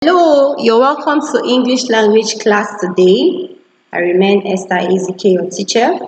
Hello, you're welcome to English language class today. I remain Esther Ezike, your teacher.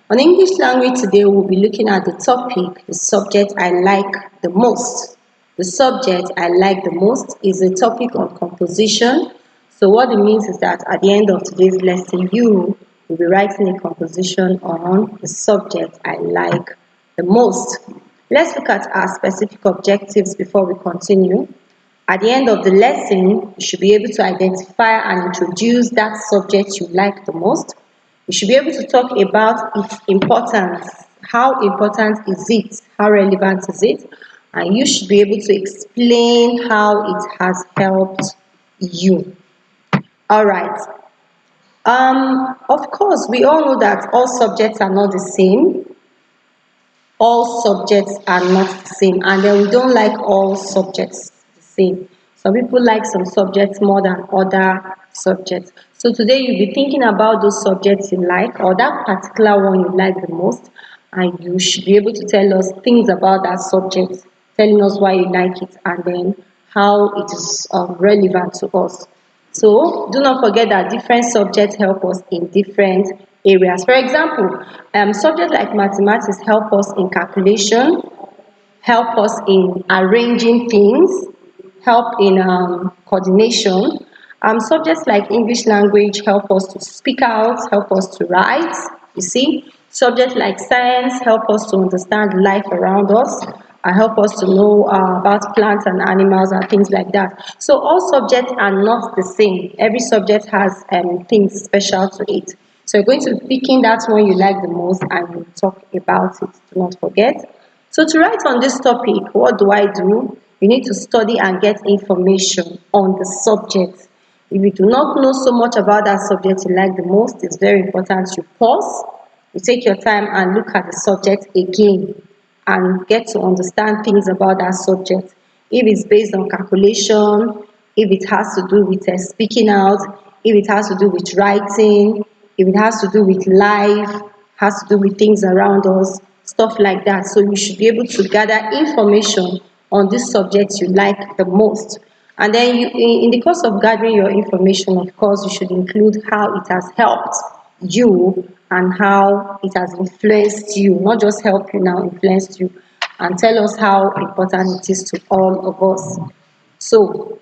On English language today, we'll be looking at the topic, the subject I like the most. The subject I like the most is a topic on composition. So what it means is that at the end of today's lesson, you will be writing a composition on the subject I like the most. Let's look at our specific objectives before we continue. At the end of the lesson, you should be able to identify and introduce that subject you like the most. You should be able to talk about its importance. How important is it? How relevant is it? And you should be able to explain how it has helped you. All right. Of course, we all know that all subjects are not the same. All subjects are not the same, and then we don't like all subjects the same. Some people like some subjects more than other subjects. So today you'll be thinking about those subjects you like, or that particular one you like the most, and you should be able to tell us things about that subject, telling us why you like it, and then how it is relevant to us. So do not forget that different subjects help us in different areas. For example, subjects like mathematics help us in calculation, help us in arranging things, help in coordination. Subjects like English language help us to speak out, help us to write, you see. Subjects like science help us to understand life around us and help us to know about plants and animals and things like that. So all subjects are not the same. Every subject has things special to it. So you're going to be picking that one you like the most and we'll talk about it. Do not forget. So to write on this topic, what do? You need to study and get information on the subject. If you do not know so much about that subject you like the most, it's very important you pause, you take your time and look at the subject again and get to understand things about that subject. If it's based on calculation, if it has to do with speaking out, if it has to do with writing, if it has to do with life, has to do with things around us, stuff like that. So you should be able to gather information on this subject you like the most. And then in the course of gathering your information, of course, you should include how it has helped you and how it has influenced you, not just help you now, influenced you, and tell us how important it is to all of us. So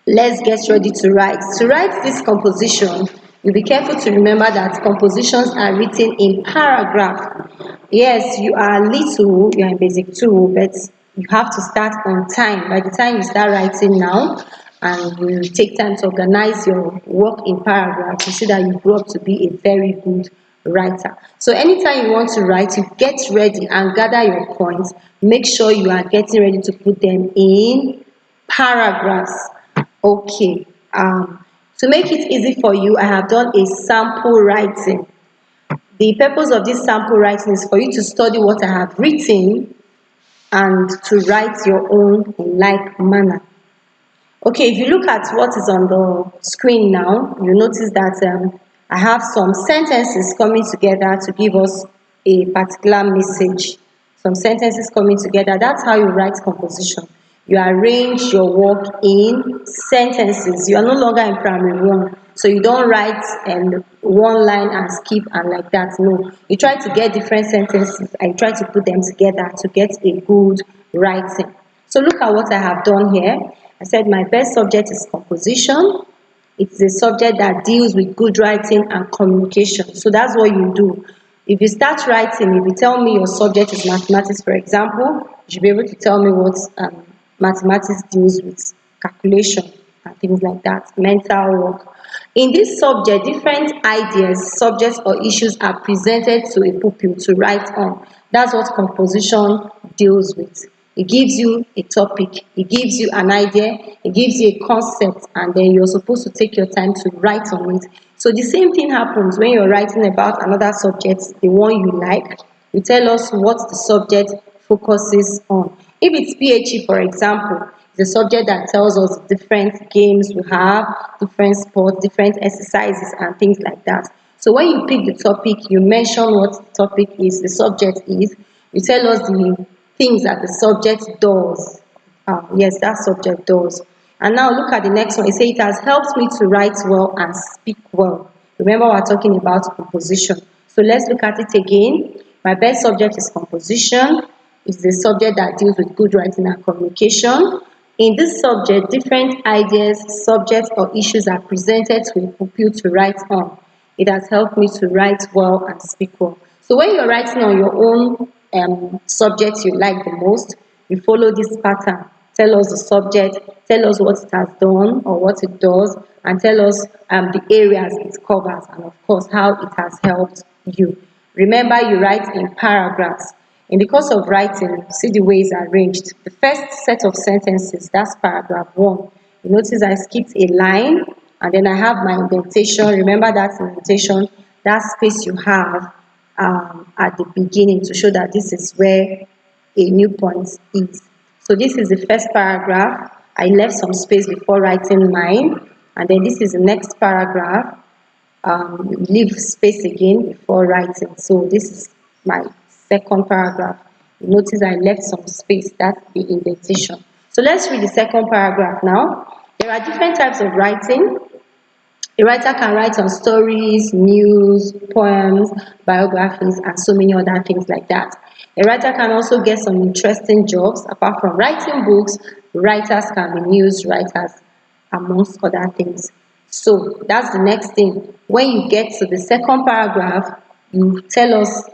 let's get ready to write. To write this composition, you'll be careful to remember that compositions are written in paragraph. Yes, you are little, you are in basic 2, but you have to start on time. By the time you start writing now, and you take time to organize your work in paragraphs, you see that you grow up to be a very good writer. So anytime you want to write, you get ready and gather your points. Make sure you are getting ready to put them in paragraphs. Okay. To make it easy for you, I have done a sample writing. The purpose of this sample writing is for you to study what I have written and to write your own in like manner. Okay, if you look at what is on the screen now, you notice that I have some sentences coming together to give us a particular message. Some sentences coming together. That's how you write composition. You arrange your work in sentences. You are no longer in primary 1. So you don't write one line and skip and like that. No. You try to get different sentences and try to put them together to get a good writing. So look at what I have done here. I said my best subject is composition. It's a subject that deals with good writing and communication. So that's what you do. If you start writing, if you tell me your subject is mathematics, for example, you should be able to tell me what mathematics deals with, calculation and things like that, mental work. In this subject, different ideas, subjects or issues are presented to a pupil to write on. That's what composition deals with. It gives you a topic, it gives you an idea, it gives you a concept, and then you're supposed to take your time to write on it. So the same thing happens when you're writing about another subject, the one you like. You tell us what the subject focuses on. If it's PHE, for example, the subject that tells us different games we have, different sports, different exercises, and things like that. So when you pick the topic, you mention what the topic is, the subject is. You tell us the things that the subject does. Yes, that subject does. And now look at the next one. It says it has helped me to write well and speak well. Remember, we're talking about composition. So let's look at it again. My best subject is composition. It's the subject that deals with good writing and communication. In this subject, different ideas, subjects, or issues are presented to a pupil to write on. It has helped me to write well and speak well. So when you're writing on your own subject you like the most, you follow this pattern. Tell us the subject, tell us what it has done or what it does, and tell us the areas it covers, and of course how it has helped you. Remember, you write in paragraphs. In the course of writing, see the way it's arranged. The first set of sentences, that's paragraph 1. You notice I skipped a line, and then I have my indentation. Remember that indentation, that space you have at the beginning to show that this is where a new point is. So this is the first paragraph. I left some space before writing mine, and then this is the next paragraph. Leave space again before writing. So this is my second paragraph. Notice I left some space, that's the indentation. So let's read the second paragraph now. There are different types of writing. A writer can write on stories, news, poems, biographies, and so many other things like that. A writer can also get some interesting jobs. Apart from writing books, writers can be news writers, amongst other things. So that's the next thing. When you get to the second paragraph, you tell us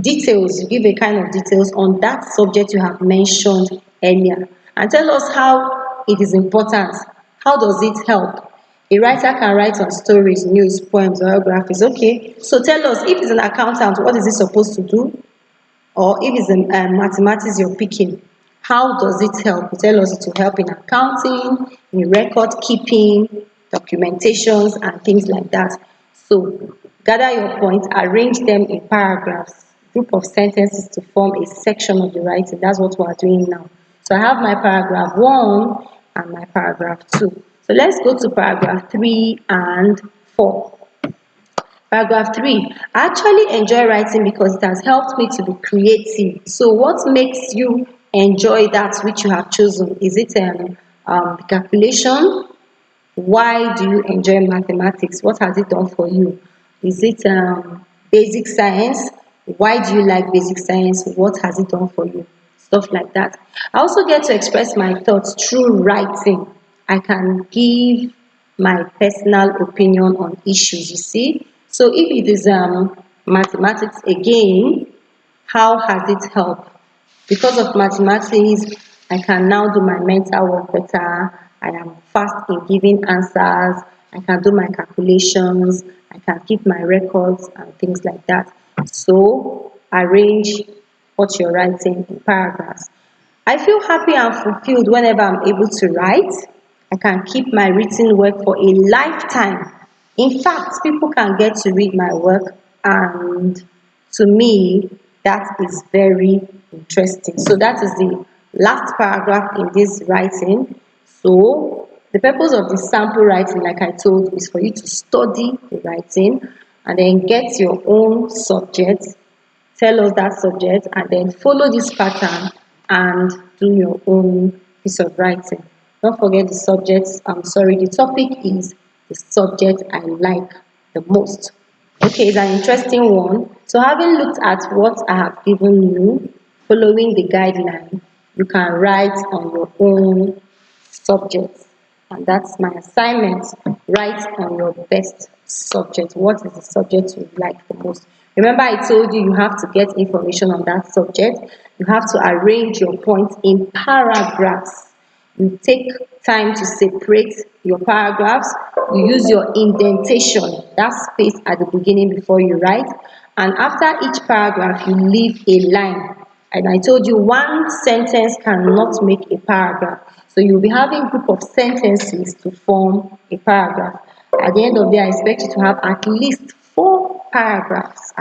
details, you give a kind of details on that subject you have mentioned earlier, and tell us how it is important. How does it help? A writer can write on stories, news, poems, biographies. Okay, so tell us, if it's an accountant, what is it supposed to do? Or if it's mathematics you're picking, how does it help? You tell us it will help in accounting, in record keeping, documentations, and things like that. So gather your points, arrange them in paragraphs, group of sentences to form a section of the writing. That's what we are doing now. So I have my paragraph 1 and my paragraph 2. So let's go to paragraph 3 and 4. Paragraph 3. I actually enjoy writing because it has helped me to be creative. So what makes you enjoy that which you have chosen? Is it calculation? Why do you enjoy mathematics? What has it done for you? Is it basic science? Why do you like basic science? What has it done for you? Stuff like that. I also get to express my thoughts through writing. I can give my personal opinion on issues, you see. So if it is mathematics again, how has it helped? Because of mathematics, I can now do my mental work better. I am fast in giving answers. I can do my calculations. I can keep my records and things like that. So arrange what you're writing in paragraphs. I feel happy and fulfilled whenever I'm able to write. I can keep my written work for a lifetime. In fact, people can get to read my work, and to me, that is very interesting. So that is the last paragraph in this writing. So the purpose of the sample writing, like I told you, is for you to study the writing and then get your own subject, tell us that subject, and then follow this pattern and do your own piece of writing. Don't forget the subjects. The topic is the subject I like the most. Okay, it's an interesting one. So having looked at what I have given you, following the guideline, you can write on your own subject. And that's my assignment. Write on your best subject. What is the subject you like the most? Remember, I told you have to get information on that subject. You have to arrange your points in paragraphs. You take time to separate your paragraphs. You use your indentation, that space at the beginning before you write. And after each paragraph, you leave a line. And I told you one sentence cannot make a paragraph. So you'll be having a group of sentences to form a paragraph. At the end of the day, I expect you to have at least 4 paragraphs,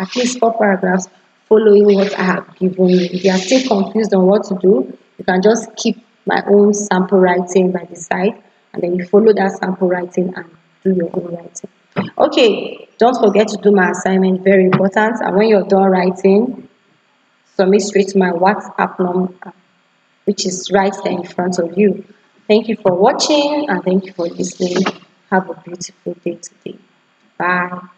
following what I have given you. If you are still confused on what to do, you can just keep my own sample writing by the side, and then you follow that sample writing and do your own writing. Okay, don't forget to do my assignment, very important. And when you're done writing, submit straight to my WhatsApp number, which is right there in front of you. Thank you for watching and thank you for listening. Have a beautiful day today. Bye.